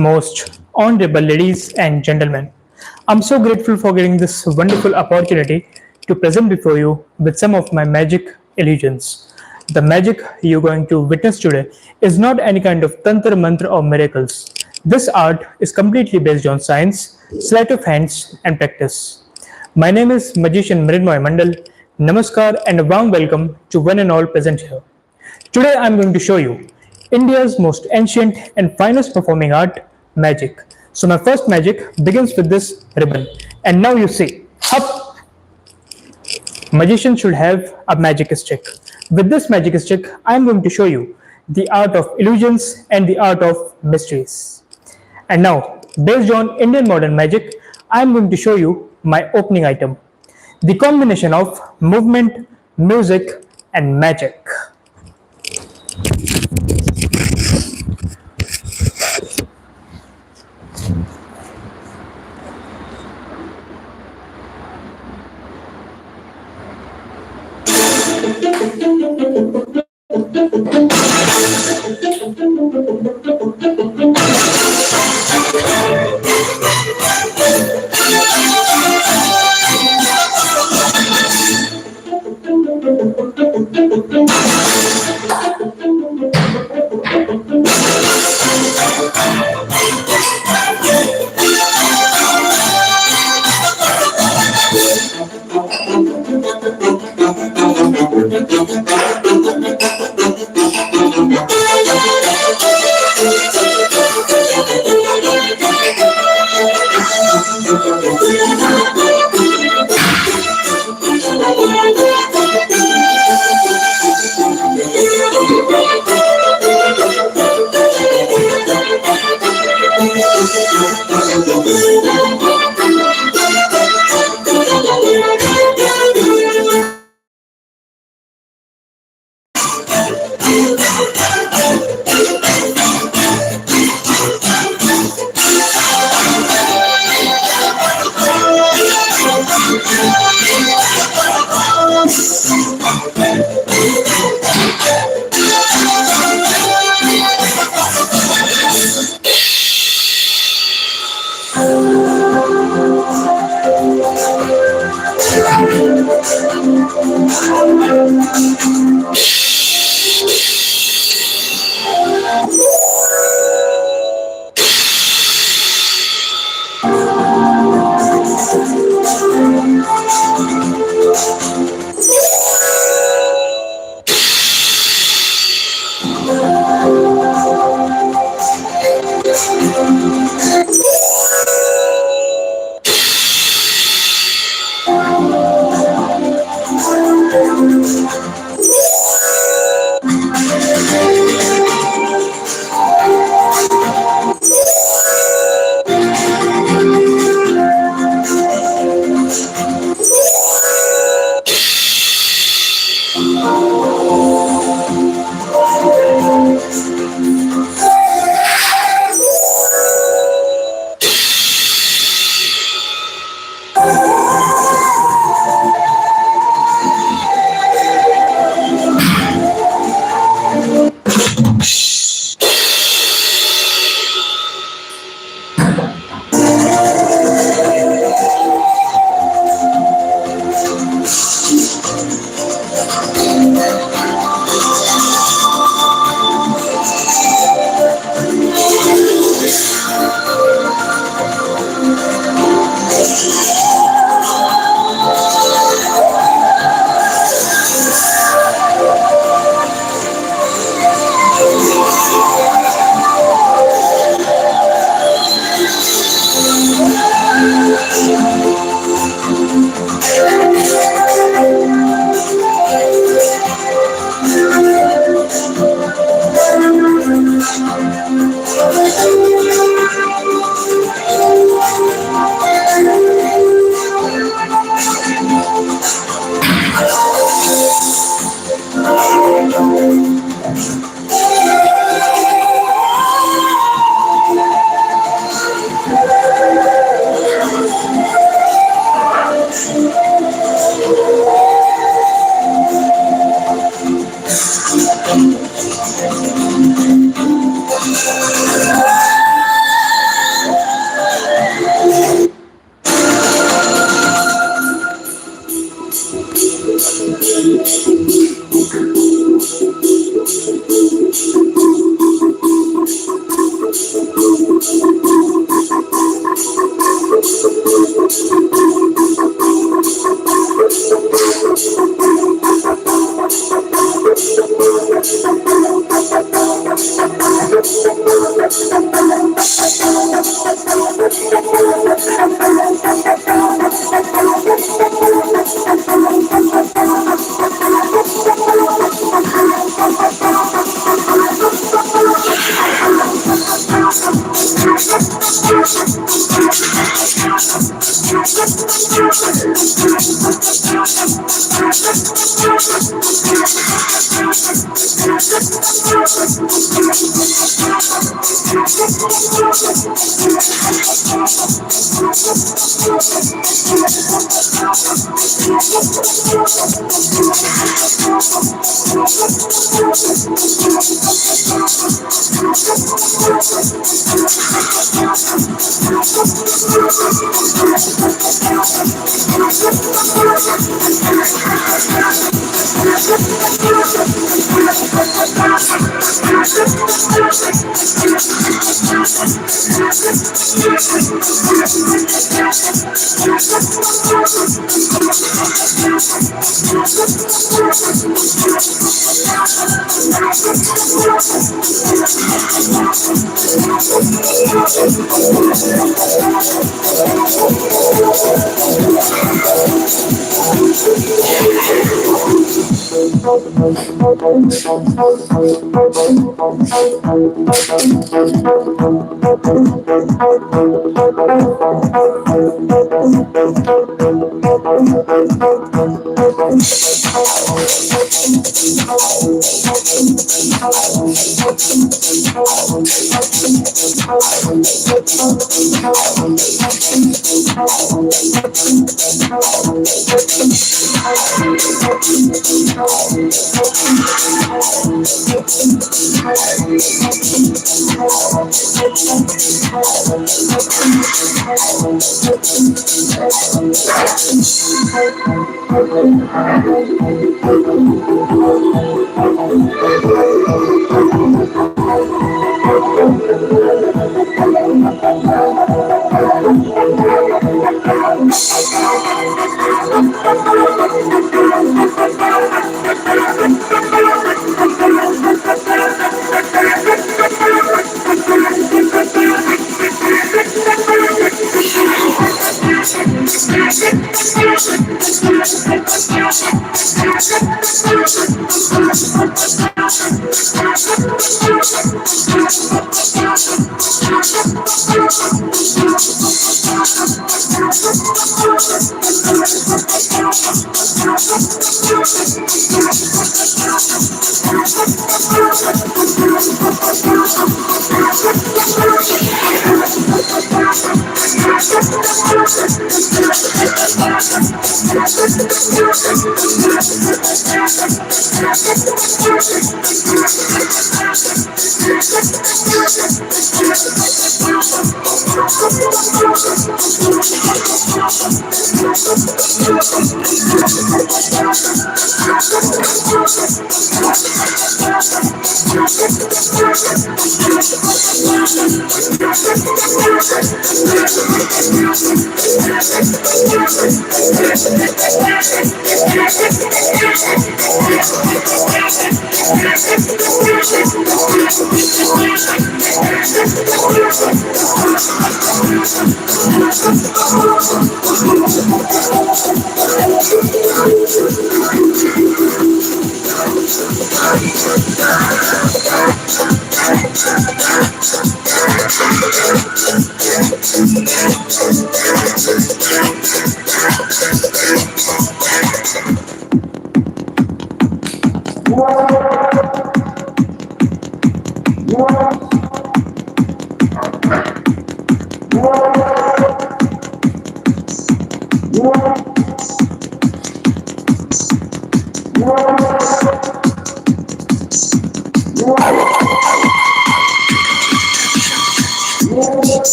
Most honorable ladies and gentlemen, I'm so grateful for getting this wonderful opportunity to present before you with some of my magic illusions. The magic you're going to witness today is not any kind of tantra mantra or miracles. This art is completely based on science, sleight of hands, and practice. My name is Magician Mrinmoy Mandal. Namaskar and a warm welcome to one and all present here. Today I am going to show you India's most ancient and finest performing art, magic. So my first magic begins with this ribbon. And now you see, up, magician should have a magic stick. With this magic stick, I am going to show you the art of illusions and the art of mysteries. And now, based on Indian modern magic, I am going to show you my opening item. The combination of movement, music and magic.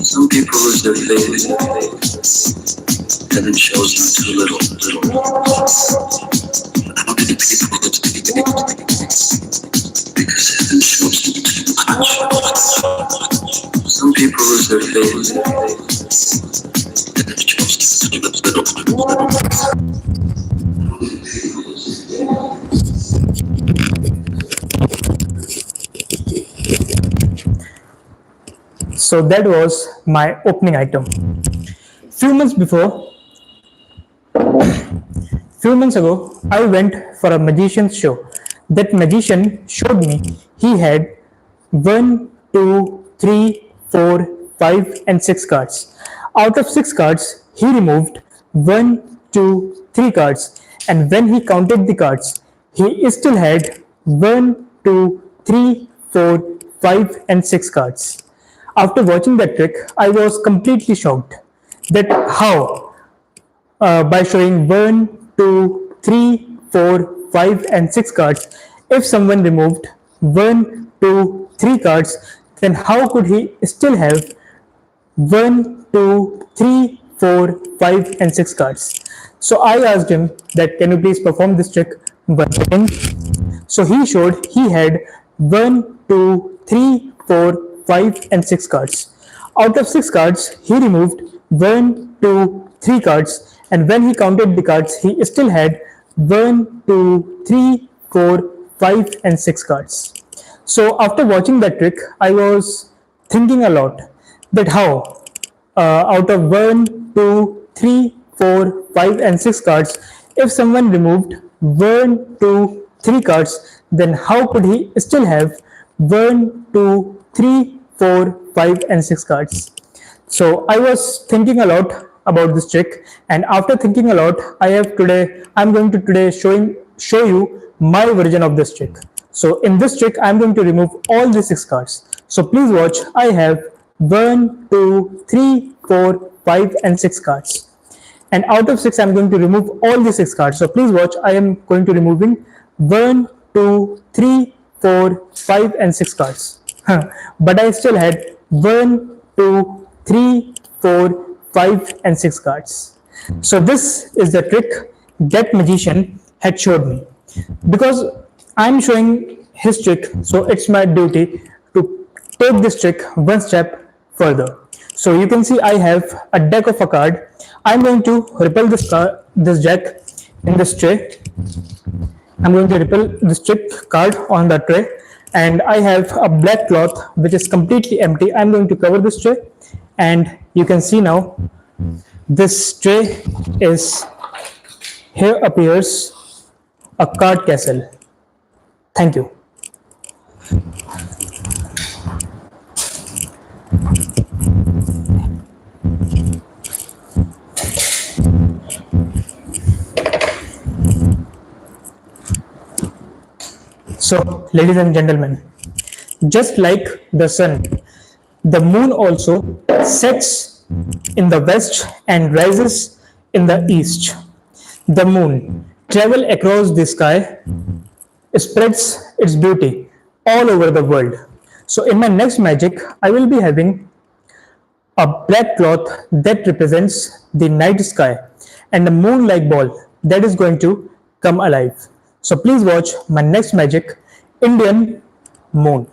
Some people lose their faith. Heaven shows them too little. How many people lose their faith? Because heaven shows them too much. Some people lose their faith. Heaven shows them too little. So that was my opening item. Few months before, Few months ago, I went for a magician's show. That magician showed me he had one, two, three, four, 5, and 6 cards. Out of 6 cards, he removed one, 2, 3 cards, and when he counted the cards, he still had one, 2, 3, 4, 5, and 6 cards. After watching that trick, I was completely shocked that how by showing one, 2, 3, 4, 5, and 6 cards. If someone removed one, 2, 3 cards, then how could he still have one, 2, 3, 4, 5, and 6 cards? So I asked him that can you please perform this trick once again? So he showed he had one, 2, 3, 4, 5, and 6 cards. Out of 6 cards, he removed one, 2, 3 cards, and when he counted the cards, he still had one, 2, 3, 4, 5, and 6 cards. So after watching that trick, I was thinking a lot that how out of one, 2, 3, 4, 5, and 6 cards, if someone removed one, 2, 3 cards, then how could he still have one, 2, 3, 4, 5, and 6 cards? So I was thinking a lot about this trick, and after thinking a lot, I'm going to today show you my version of this trick. So in this trick, I'm going to remove all the 6 cards. So please watch. I have one, two, three, 4, 5, and 6 cards. And out of 6, I'm going to remove all the 6 cards. So please watch. I am going to removing one, two, three, 4, 5, and 6 cards. But I still had one, two, three, 4, 5, and 6 cards. So this is the trick that magician had showed me. Because I'm showing his trick, so it's my duty to take this trick one step further. So you can see I have a deck of a card. I'm going to ripple this deck in this tray. I'm going to ripple this trick card on the tray, and I have a black cloth which is completely empty. I'm going to cover this tray, and you can see now this tray is, here appears a card castle. Thank you. So, ladies and gentlemen, just like the sun, the moon also sets in the west and rises in the east. The moon travels across the sky, spreads its beauty all over the world. So in my next magic, I will be having a black cloth that represents the night sky and a moon-like ball that is going to come alive. So please watch my next magic, Indian moon.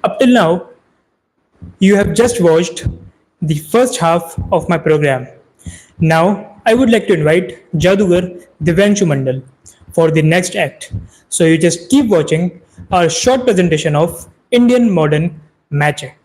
Up till now, you have just watched the first half of my program. Now, I would like to invite Jadugar Divyanshu Mandal for the next act. So you just keep watching our short presentation of Indian modern magic.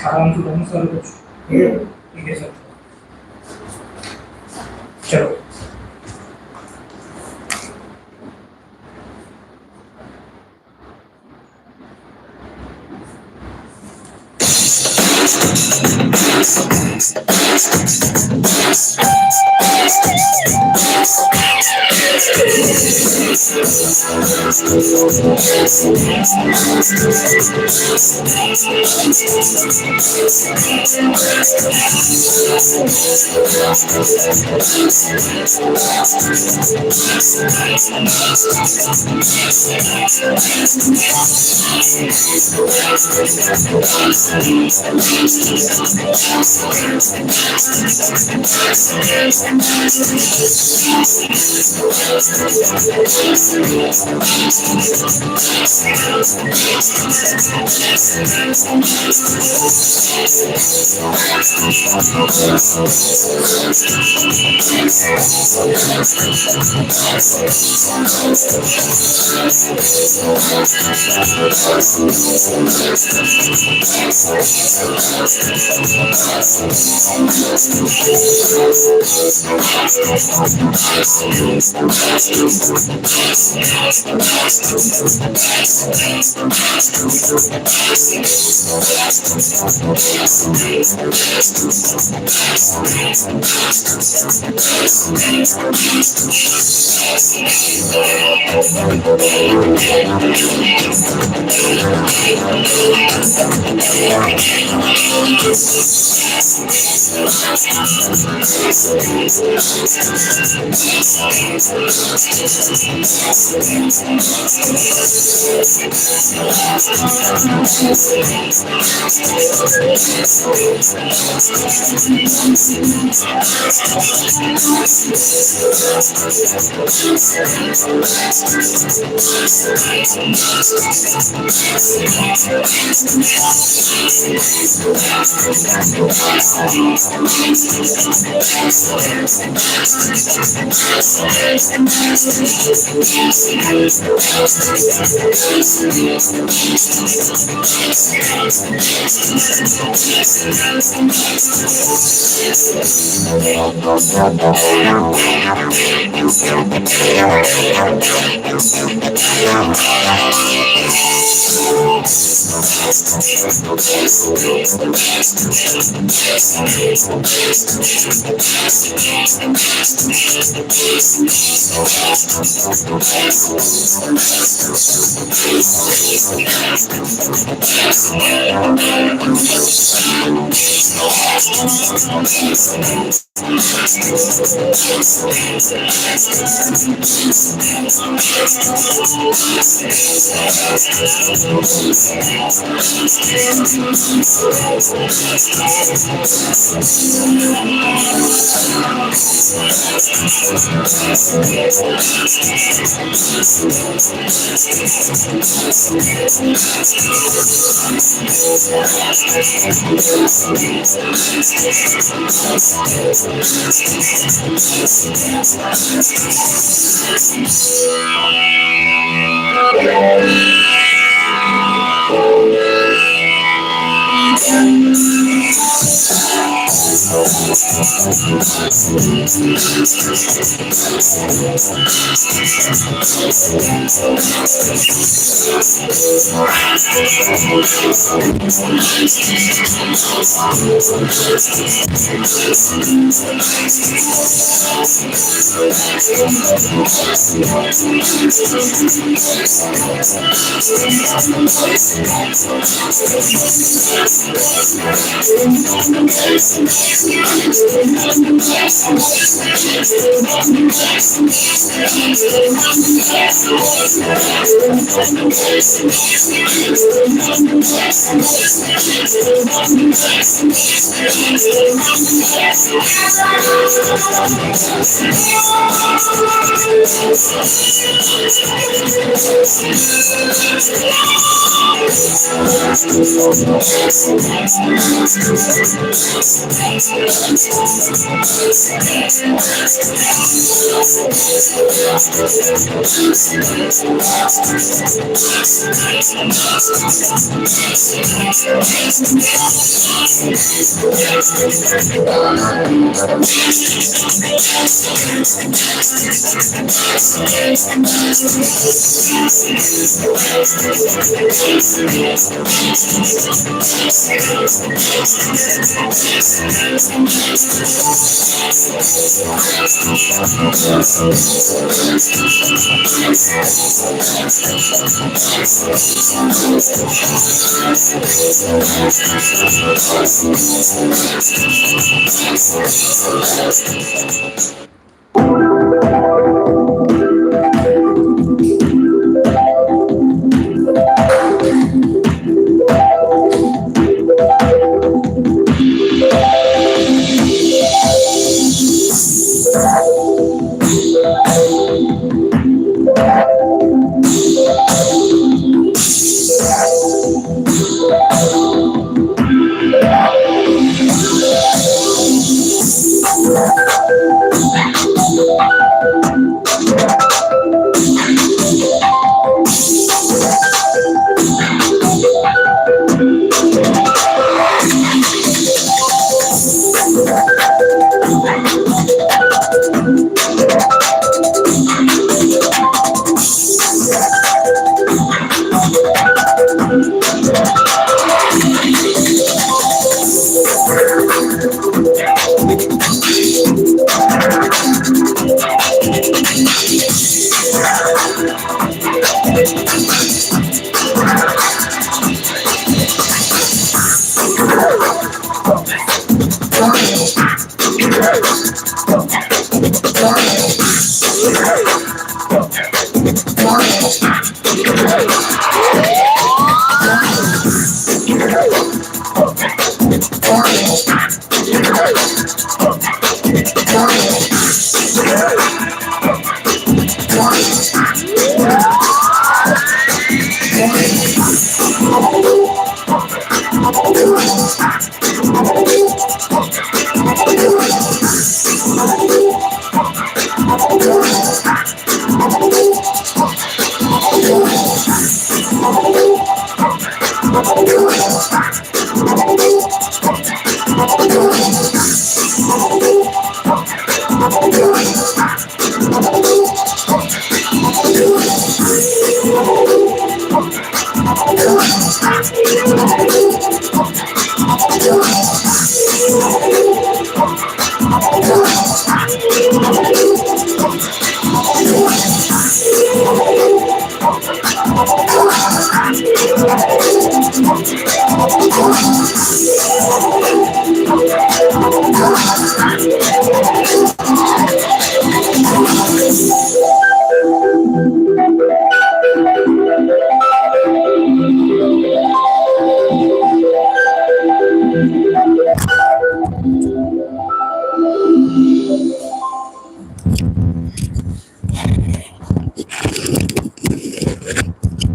आराम से करना सारा कुछ ठीक है sir चलो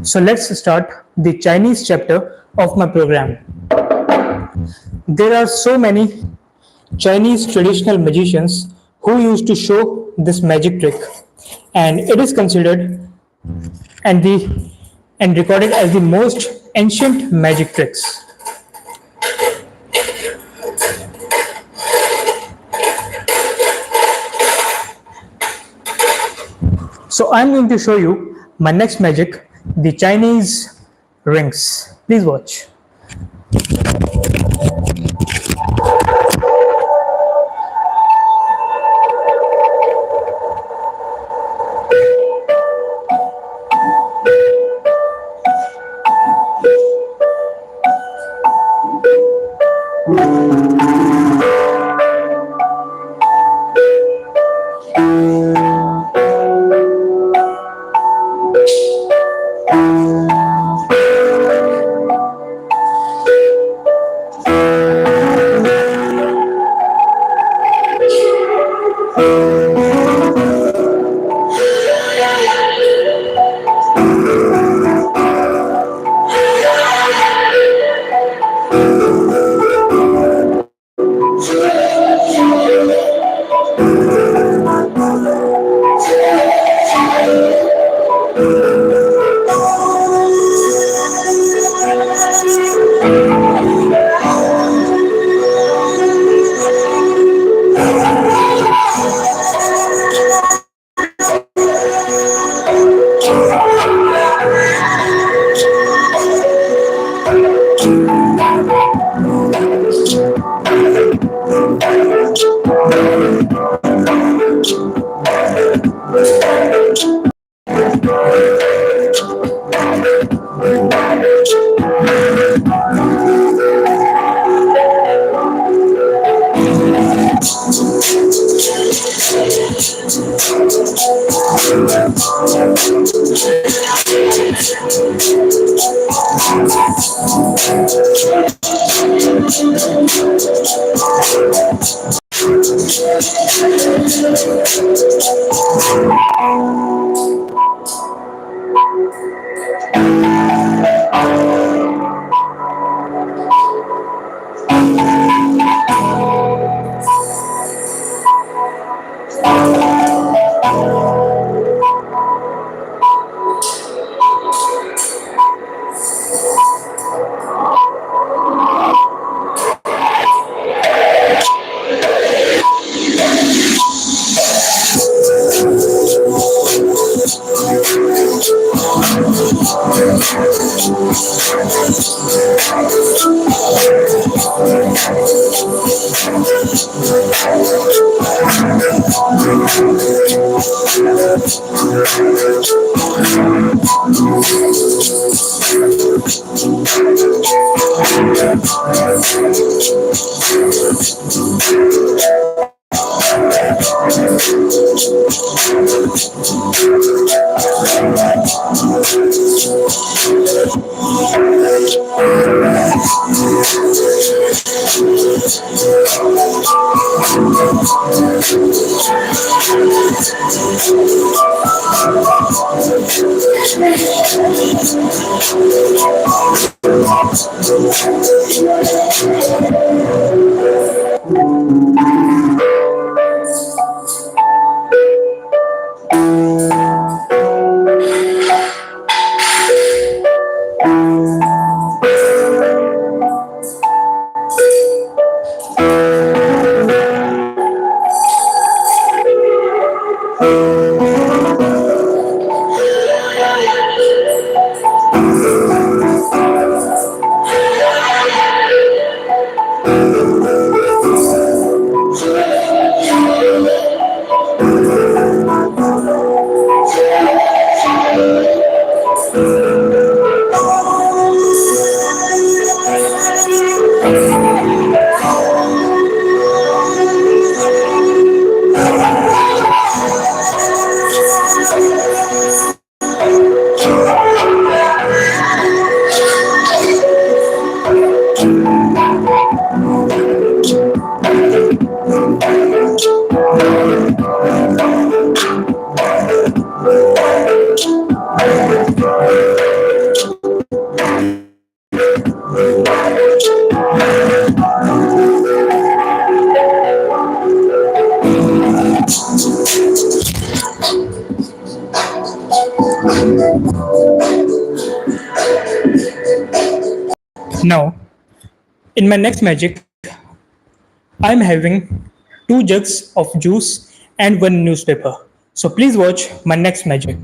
So let's start the Chinese chapter of my program. There are so many Chinese traditional magicians who used to show this magic trick, and it is considered and the and recorded as the most ancient magic tricks. So I'm going to show you my next magic, the Chinese rings. Please watch. Now, in my next magic, I'm having two jugs of juice and one newspaper. So please watch my next magic.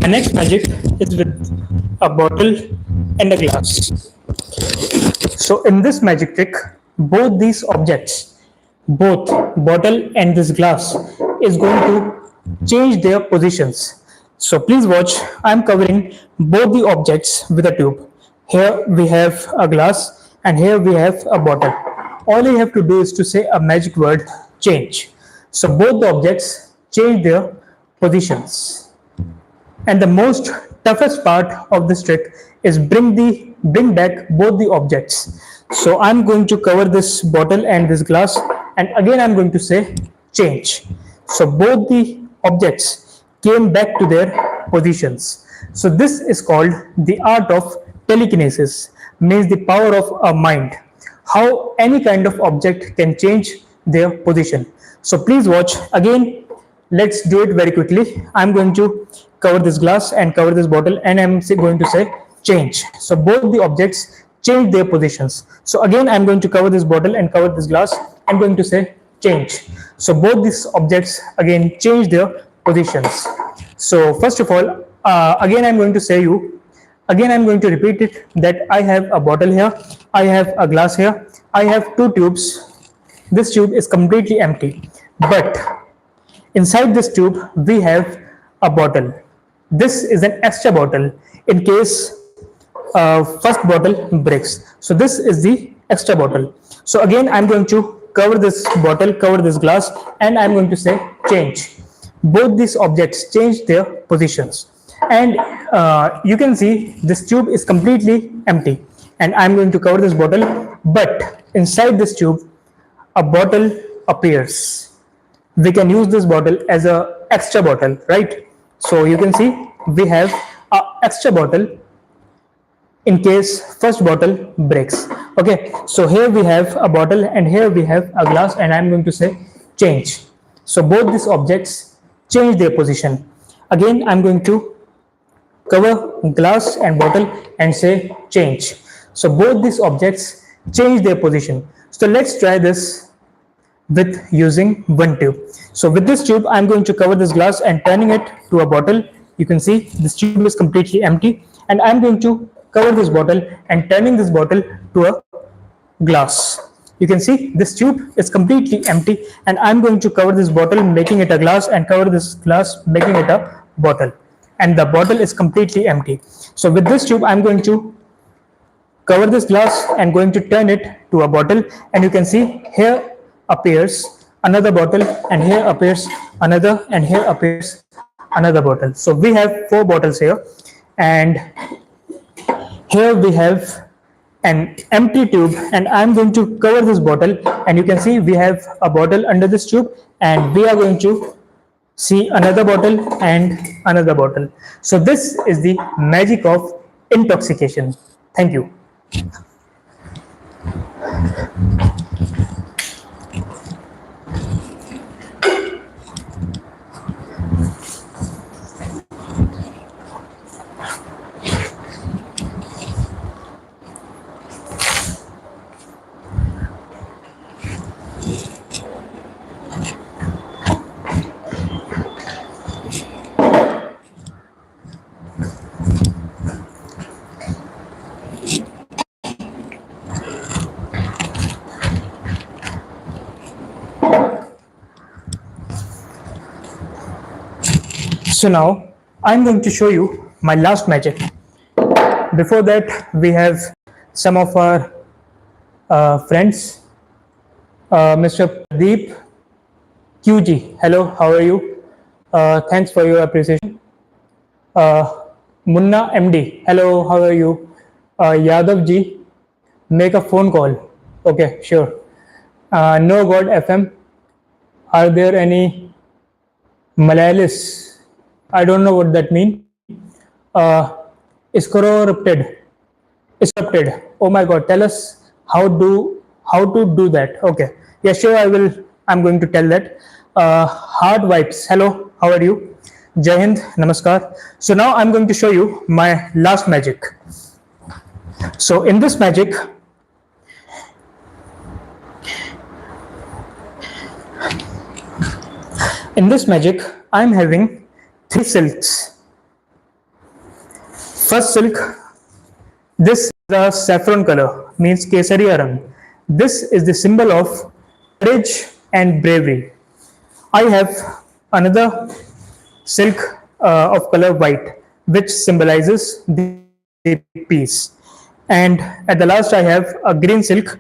My next magic is with a bottle and a glass. So in this magic trick, both these objects, both bottle and this glass, is going to change their positions. So please watch. I'm covering both the objects with a tube. Here we have a glass and here we have a bottle. All you have to do is to say a magic word, change. So both the objects change their positions. And the most toughest part of this trick is bring back both the objects. So I'm going to cover this bottle and this glass, and again I'm going to say change. So both the objects came back to their positions. So this is called the art of telekinesis, means the power of a mind, how any kind of object can change their position. So please watch again. Let's do it very quickly. I'm going to cover this glass and cover this bottle, and I'm going to say change. So both the objects change their positions. So again I'm going to cover this bottle and cover this glass. I'm going to say change. So both these objects again change their positions. So first of all, again I'm going to say you, again I'm going to repeat it, that I have a bottle here, I have a glass here, I have two tubes. This tube is completely empty, but inside this tube we have a bottle. This is an extra bottle in case first bottle breaks. So this is the extra bottle. So again I'm going to cover this bottle, cover this glass, and I'm going to say change. Both these objects change their positions, and you can see this tube is completely empty, and I'm going to cover this bottle, but inside this tube a bottle appears. We can use this bottle as a extra bottle, right? So you can see we have a extra bottle in case first bottle breaks. Okay, so here we have a bottle and here we have a glass, and I'm going to say change. So both these objects change their position. Again I'm going to cover glass and bottle and say change. So both these objects change their position. So let's try this with using one tube. So with this tube I'm going to cover this glass and turning it to a bottle. You can see this tube is completely empty, and I'm going to cover this bottle and turning this bottle to a glass. You can see this tube is completely empty, and I'm going to cover this bottle making it a glass, and cover this glass making it a bottle, and the bottle is completely empty. So with this tube I'm going to cover this glass and going to turn it to a bottle, and you can see here appears another bottle, and here appears another, and here appears another bottle. So we have 4 bottles here, and here we have an empty tube, and I'm going to cover this bottle, and you can see we have a bottle under this tube, and we are going to see another bottle and another bottle. So this is the magic of intoxication. Thank you. So now I'm going to show you my last magic. Before that, we have some of our friends. Mr. Pradeep QG, hello, how are you? Thanks for your appreciation. Munna MD, hello, how are you? Yadav ji, make a phone call. Okay, sure. No God FM, are there any Malayalis? I don't know what that means. Iscorrupted. Oh my God, tell us how to do that. Okay, yeah, sure, I'm going to tell that. Heart vibes, hello, how are you? Jai Hind, namaskar. So now I'm going to show you my last magic. So in this magic, I'm having 3 silks. First silk, this is the saffron color, means kesariya rang. This is the symbol of courage and bravery. I have another silk of color white, which symbolizes the peace. And at the last, I have a green silk,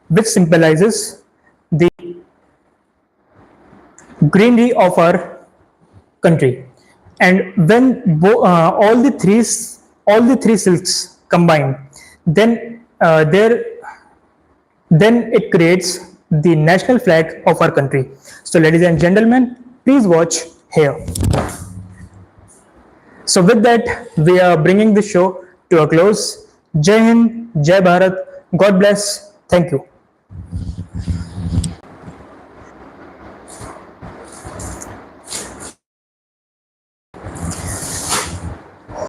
which symbolizes the greenery of our country. And when all the three silks combine, then there then it creates the national flag of our country. So, ladies and gentlemen, please watch here. So, with that, we are bringing the show to a close. Jai Hind, Jai Bharat, God bless, thank you.